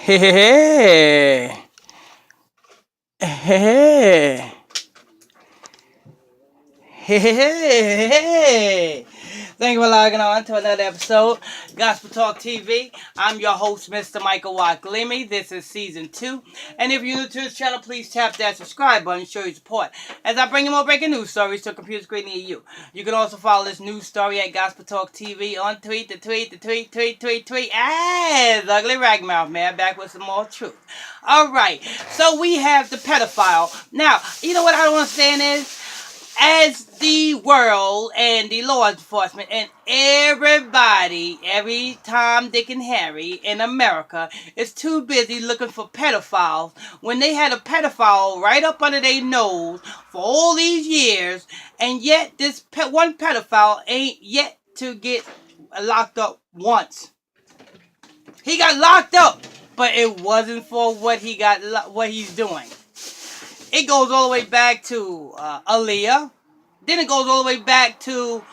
Hey, hey, hey. Thank you for logging on to another episode, Gospel Talk TV. I'm your host, Mr. Michael Waklimi. This is season 2. And if you're new to this channel, please tap that subscribe button to show your support as I bring you more breaking news stories to a computer screen near you. You can also follow this news story at Gospel Talk TV on tweet, as Ugly Ragmouth Man, back with some more truth. Alright, so we have the pedophile. Now, you know what I don't understand is, as the world and the law enforcement and everybody, every Tom, Dick, and Harry in America is too busy looking for pedophiles when they had a pedophile right up under their nose for all these years, and yet this one pedophile ain't yet to get locked up once. He got locked up, but it wasn't for what he's doing. It goes all the way back to Aaliyah. Then it goes all the way back to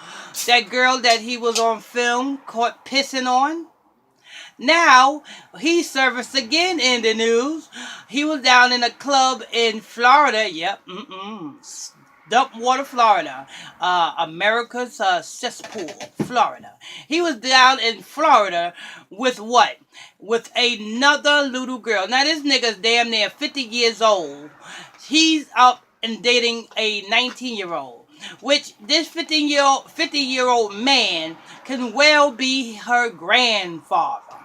that girl that he was on film caught pissing on. Now, he's surfaced again in the news. He was down in a club in Florida. Yep, Dumpwater, Florida. America's cesspool, Florida. He was down in Florida with what? With another little girl. Now, this nigga's damn near 50 years old. He's up and dating a 19-year-old. Which this 50-year-old man can well be her grandfather.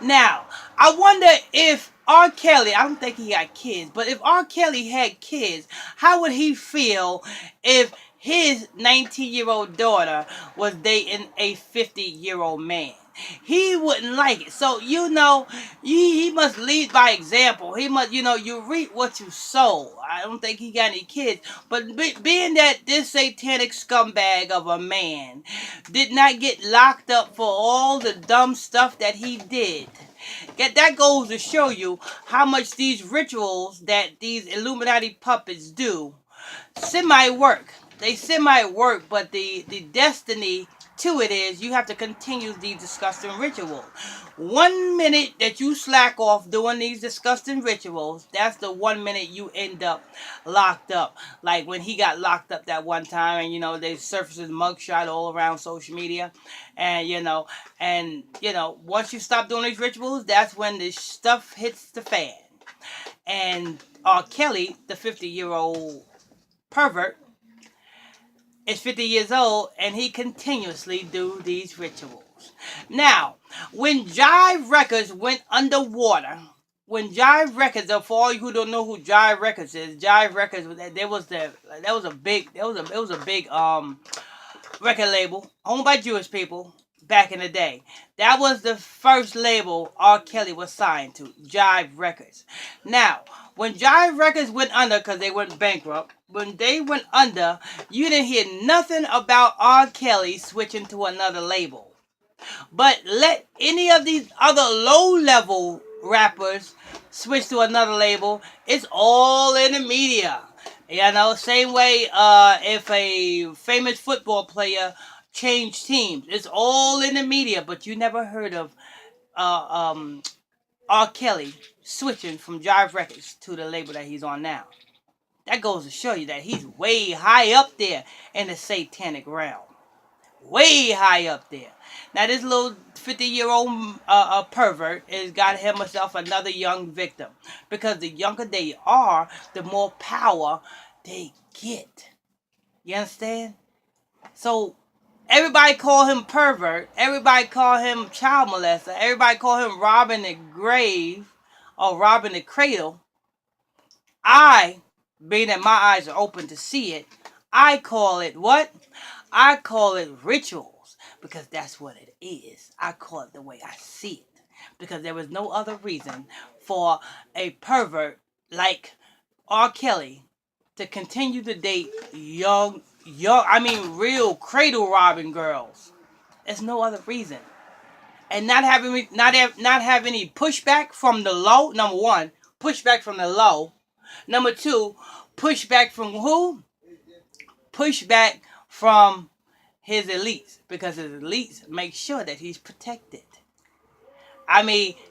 Now, I wonder if R. Kelly, I don't think he got kids, but if R. Kelly had kids, how would he feel if his 19-year-old daughter was dating a 50-year-old man? He wouldn't like it. So, he must lead by example. He must, you reap what you sow. I don't think he got any kids. But being that this satanic scumbag of a man did not get locked up for all the dumb stuff that he did, that goes to show you how much these rituals that these Illuminati puppets do semi-work. They semi-work, but the destiny to it is you have to continue these disgusting rituals. 1 minute that you slack off doing these disgusting rituals, that's the 1 minute you end up locked up. Like when he got locked up that one time, and they surfaced his mugshot all around social media, once you stop doing these rituals, that's when the stuff hits the fan. And R. Kelly, the 50-year-old pervert, is 50 years old, and he continuously do these rituals. Now, when Jive Records went underwater, for all you who don't know who Jive Records is, Jive Records, that was a big record label owned by Jewish people back in the day. That was the first label R. Kelly was signed to, Jive Records. Now, when Jive Records went under, because they went bankrupt, when they went under, you didn't hear nothing about R. Kelly switching to another label. But let any of these other low-level rappers switch to another label, it's all in the media. Same way if a famous football player changed teams, it's all in the media. But you never heard of R. Kelly switching from Jive Records to the label that he's on now. That goes to show you that he's way high up there in the satanic realm. Way high up there. Now this little 50-year-old pervert has got himself another young victim. Because the younger they are, the more power they get. You understand? So everybody call him pervert. Everybody call him child molester. Everybody call him robbing the grave or robbing the cradle. Being that my eyes are open to see it, I call it what? I call it rituals, because that's what it is. I call it the way I see it, because there was no other reason for a pervert like R. Kelly to continue to date real cradle robbing girls. There's no other reason. And not have any pushback from the low. Number one, pushback from the low. Number two, pushback from who? Pushback from his elites, because his elites make sure that he's protected.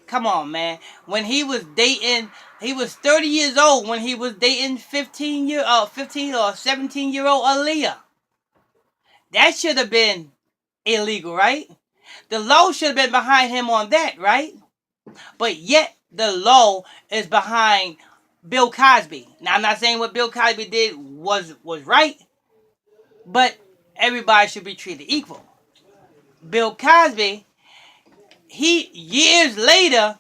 Come on, man. When he was dating, he was 30 years old when he was dating 15 or 17-year-old Aaliyah. That should have been illegal, right? The law should have been behind him on that, right? But yet the law is behind Bill Cosby. Now I'm not saying what Bill Cosby did was right, but everybody should be treated equal. Bill Cosby, he years later,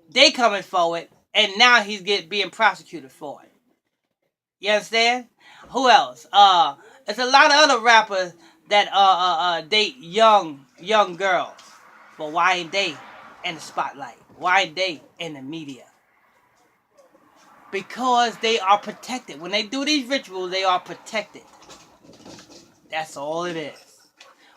they coming forward, and now he's being prosecuted for it. You understand? Who else? There's a lot of other rappers that date young girls, but why ain't they in the spotlight? Why ain't they in the media? Because they are protected. When they do these rituals, they are protected. That's all it is.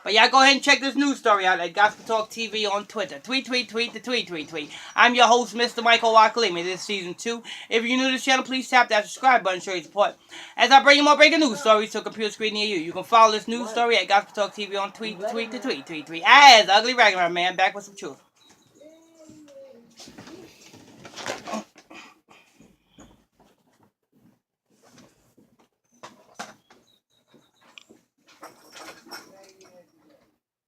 But y'all go ahead and check this news story out at Gospel Talk TV on Twitter. Tweet the tweet. I'm your host, Mr. Michael Waklimi. This is season 2. If you're new to this channel, please tap that subscribe button, show your support. As I bring you more breaking news stories to a computer screen near you. You can follow this news story at Gospel Talk TV on tweet the tweet. As Ugly Ragnar Man, back with some truth.